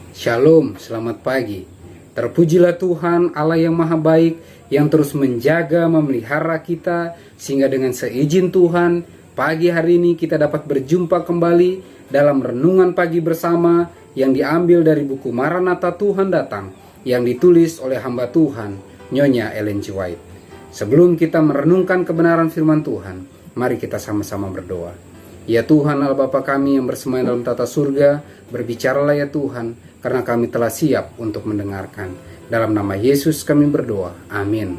Shalom, selamat pagi. Terpujilah Tuhan Allah yang maha baik, yang terus menjaga, memelihara kita, sehingga dengan seizin Tuhan, pagi hari ini kita dapat berjumpa kembali dalam renungan pagi bersama yang diambil dari buku Maranatha Tuhan Datang, yang ditulis oleh hamba Tuhan, Nyonya Ellen G. White. Sebelum kita merenungkan kebenaran firman Tuhan, mari kita sama-sama berdoa. Ya Tuhan Allah Bapa kami yang bersemayam dalam tata surga, berbicaralah ya Tuhan, karena kami telah siap untuk mendengarkan. Dalam nama Yesus kami berdoa, amin.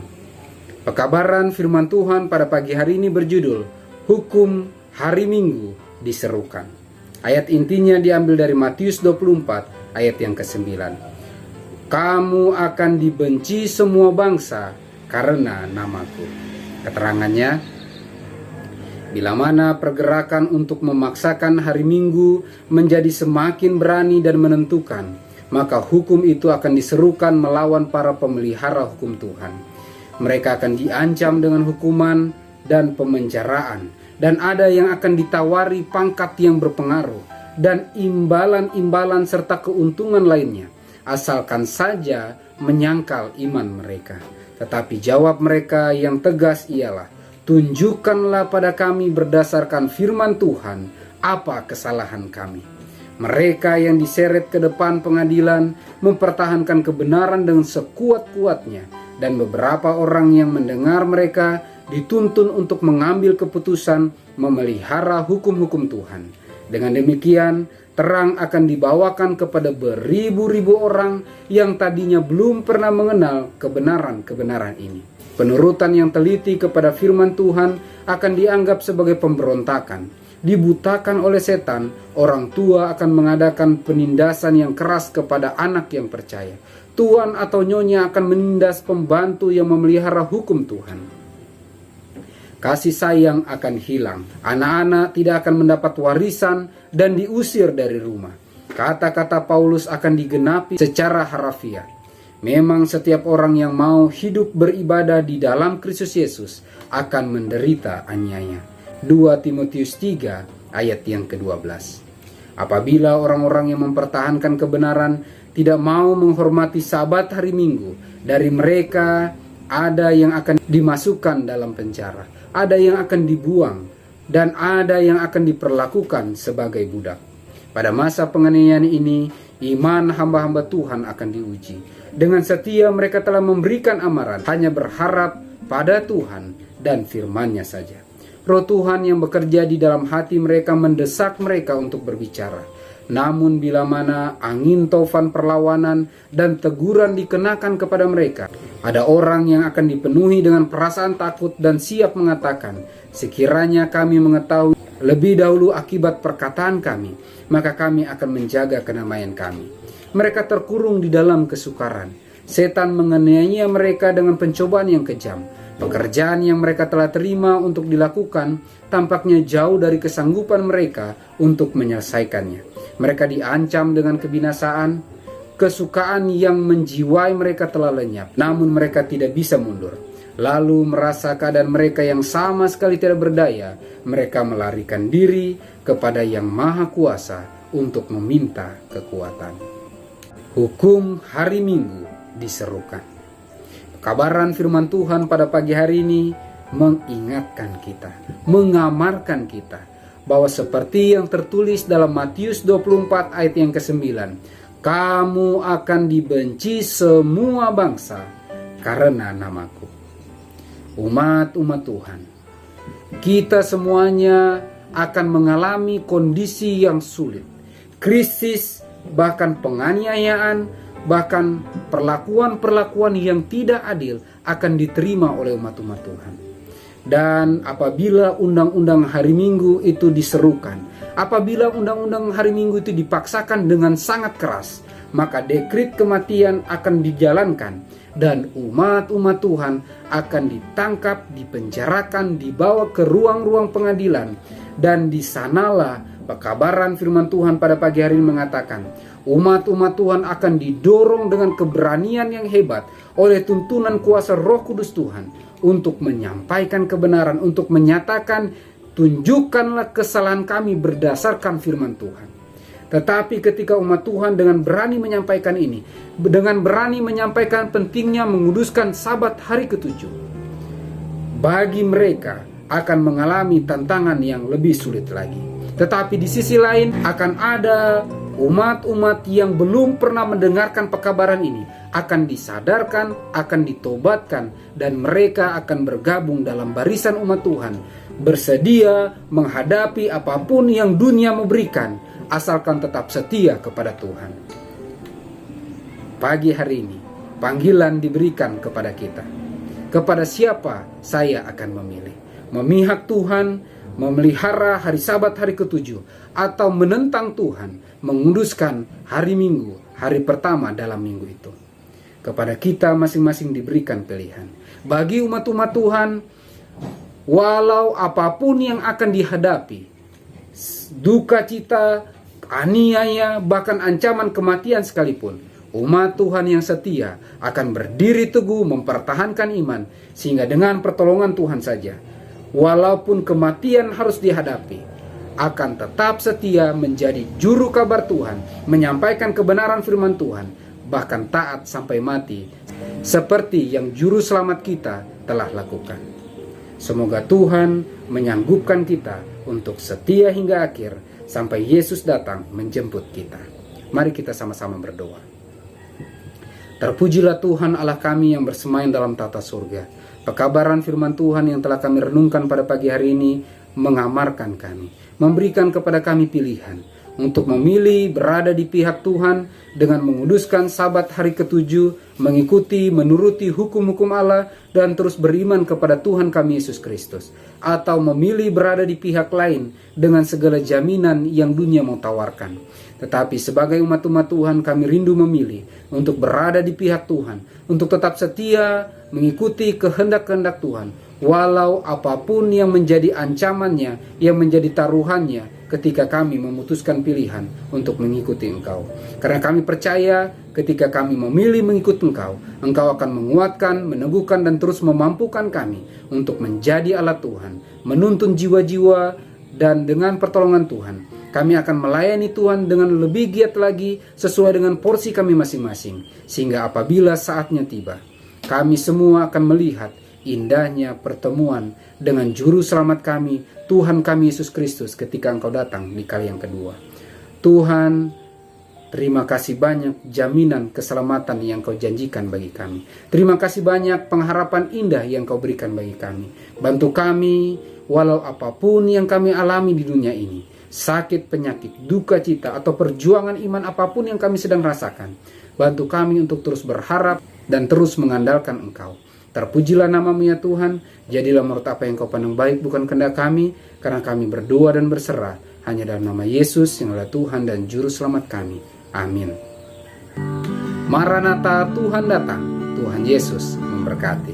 Pekabaran firman Tuhan pada pagi hari ini berjudul, Hukum Hari Minggu Diserukan. Ayat intinya diambil dari Matius 24 ayat yang ke-9. Kamu akan dibenci semua bangsa karena namaku. Keterangannya, bila mana pergerakan untuk memaksakan hari Minggu menjadi semakin berani dan menentukan, maka hukum itu akan diserukan melawan para pemelihara hukum Tuhan. Mereka akan diancam dengan hukuman dan pemenjaraan, dan ada yang akan ditawari pangkat yang berpengaruh dan imbalan-imbalan serta keuntungan lainnya, asalkan saja menyangkal iman mereka. Tetapi jawab mereka yang tegas ialah, tunjukkanlah pada kami berdasarkan firman Tuhan apa kesalahan kami. Mereka yang diseret ke depan pengadilan mempertahankan kebenaran dengan sekuat-kuatnya, dan beberapa orang yang mendengar mereka dituntun untuk mengambil keputusan memelihara hukum-hukum Tuhan. Dengan demikian, terang akan dibawakan kepada beribu-ribu orang yang tadinya belum pernah mengenal kebenaran-kebenaran ini. Penurutan yang teliti kepada firman Tuhan akan dianggap sebagai pemberontakan. Dibutakan oleh setan, orang tua akan mengadakan penindasan yang keras kepada anak yang percaya. Tuan atau nyonya akan menindas pembantu yang memelihara hukum Tuhan. Kasih sayang akan hilang. Anak-anak tidak akan mendapat warisan dan diusir dari rumah. Kata-kata Paulus akan digenapi secara harafiah. Memang setiap orang yang mau hidup beribadah di dalam Kristus Yesus akan menderita aniaya. 2 Timotius 3 ayat yang ke-12. Apabila orang-orang yang mempertahankan kebenaran tidak mau menghormati Sabat hari Minggu, dari mereka ada yang akan dimasukkan dalam penjara, ada yang akan dibuang, dan ada yang akan diperlakukan sebagai budak. Pada masa penganiayaan ini, iman hamba-hamba Tuhan akan diuji. Dengan setia mereka telah memberikan amaran, hanya berharap pada Tuhan dan firman-Nya saja. Roh Tuhan yang bekerja di dalam hati mereka mendesak mereka untuk berbicara. Namun bila mana angin taufan perlawanan dan teguran dikenakan kepada mereka, ada orang yang akan dipenuhi dengan perasaan takut dan siap mengatakan, sekiranya kami mengetahui lebih dahulu akibat perkataan kami, maka kami akan menjaga kedamaian kami. Mereka terkurung di dalam kesukaran. Setan menganiaya mereka dengan pencobaan yang kejam. Pekerjaan yang mereka telah terima untuk dilakukan tampaknya jauh dari kesanggupan mereka untuk menyelesaikannya. Mereka diancam dengan kebinasaan. Kesukaan yang menjiwai mereka telah lenyap, namun mereka tidak bisa mundur. Lalu merasa keadaan mereka yang sama sekali tidak berdaya, mereka melarikan diri kepada Yang Maha Kuasa untuk meminta kekuatan. Hukum hari Minggu diserukan. Kabaran firman Tuhan pada pagi hari ini mengingatkan kita, mengamarkan kita, bahwa seperti yang tertulis dalam Matius 24 ayat yang ke-9, kamu akan dibenci semua bangsa karena namaku. Umat-umat Tuhan, kita semuanya akan mengalami kondisi yang sulit, krisis, bahkan penganiayaan, bahkan perlakuan-perlakuan yang tidak adil akan diterima oleh umat-umat Tuhan. Dan apabila undang-undang hari Minggu itu diserukan, apabila undang-undang hari Minggu itu dipaksakan dengan sangat keras, maka dekret kematian akan dijalankan dan umat-umat Tuhan akan ditangkap, dipenjarakan, dibawa ke ruang-ruang pengadilan. Dan di sanalah pekabaran firman Tuhan pada pagi hari ini mengatakan, umat-umat Tuhan akan didorong dengan keberanian yang hebat oleh tuntunan kuasa Roh Kudus Tuhan untuk menyampaikan kebenaran, untuk menyatakan, tunjukkanlah kesalahan kami berdasarkan firman Tuhan. Tetapi ketika umat Tuhan dengan berani menyampaikan ini, dengan berani menyampaikan pentingnya menguduskan Sabat hari ketujuh, bagi mereka akan mengalami tantangan yang lebih sulit lagi. Tetapi di sisi lain akan ada umat-umat yang belum pernah mendengarkan pekabaran ini, akan disadarkan, akan ditobatkan, dan mereka akan bergabung dalam barisan umat Tuhan, bersedia menghadapi apapun yang dunia memberikan, asalkan tetap setia kepada Tuhan. Pagi hari ini, panggilan diberikan kepada kita. Kepada siapa saya akan memilih? Memihak Tuhan, memelihara hari Sabat hari ketujuh, atau menentang Tuhan, menguduskan hari Minggu, hari pertama dalam minggu itu. Kepada kita masing-masing diberikan pilihan. Bagi umat-umat Tuhan, walau apapun yang akan dihadapi, duka cita, aniaya, bahkan ancaman kematian sekalipun, umat Tuhan yang setia akan berdiri teguh mempertahankan iman, sehingga dengan pertolongan Tuhan saja, walaupun kematian harus dihadapi, akan tetap setia menjadi juru kabar Tuhan, menyampaikan kebenaran firman Tuhan, bahkan taat sampai mati, seperti yang juru selamat kita telah lakukan. Semoga Tuhan menyanggupkan kita untuk setia hingga akhir, sampai Yesus datang menjemput kita. Mari kita sama-sama berdoa. Terpujilah Tuhan Allah kami yang bersemayam dalam tata surga. Pekabaran firman Tuhan yang telah kami renungkan pada pagi hari ini mengamarkan kami, memberikan kepada kami pilihan untuk memilih berada di pihak Tuhan dengan menguduskan Sabat hari ketujuh, mengikuti, menuruti hukum-hukum Allah, dan terus beriman kepada Tuhan kami Yesus Kristus, atau memilih berada di pihak lain dengan segala jaminan yang dunia mau tawarkan. Tetapi sebagai umat-umat Tuhan, kami rindu memilih untuk berada di pihak Tuhan, untuk tetap setia mengikuti kehendak-kehendak Tuhan, walau apapun yang menjadi ancamannya, yang menjadi taruhannya ketika kami memutuskan pilihan untuk mengikuti Engkau. Karena kami percaya ketika kami memilih mengikut Engkau, Engkau akan menguatkan, meneguhkan, dan terus memampukan kami untuk menjadi alat Tuhan, menuntun jiwa-jiwa, dan dengan pertolongan Tuhan, kami akan melayani Tuhan dengan lebih giat lagi sesuai dengan porsi kami masing-masing. Sehingga apabila saatnya tiba, kami semua akan melihat indahnya pertemuan dengan juru selamat kami, Tuhan kami Yesus Kristus, ketika Engkau datang di kali yang kedua. Tuhan, terima kasih banyak jaminan keselamatan yang Kau janjikan bagi kami. Terima kasih banyak pengharapan indah yang Kau berikan bagi kami. Bantu kami walau apapun yang kami alami di dunia ini, sakit, penyakit, duka cita, atau perjuangan iman apapun yang kami sedang rasakan. Bantu kami untuk terus berharap dan terus mengandalkan Engkau. Terpujilah nama-Mu ya Tuhan. Jadilah menurut apa yang Kau pandang baik, bukan kehendak kami, karena kami berdoa dan berserah hanya dalam nama Yesus yang adalah Tuhan dan Juru Selamat kami. Amin. Maranatha, Tuhan datang. Tuhan Yesus memberkati.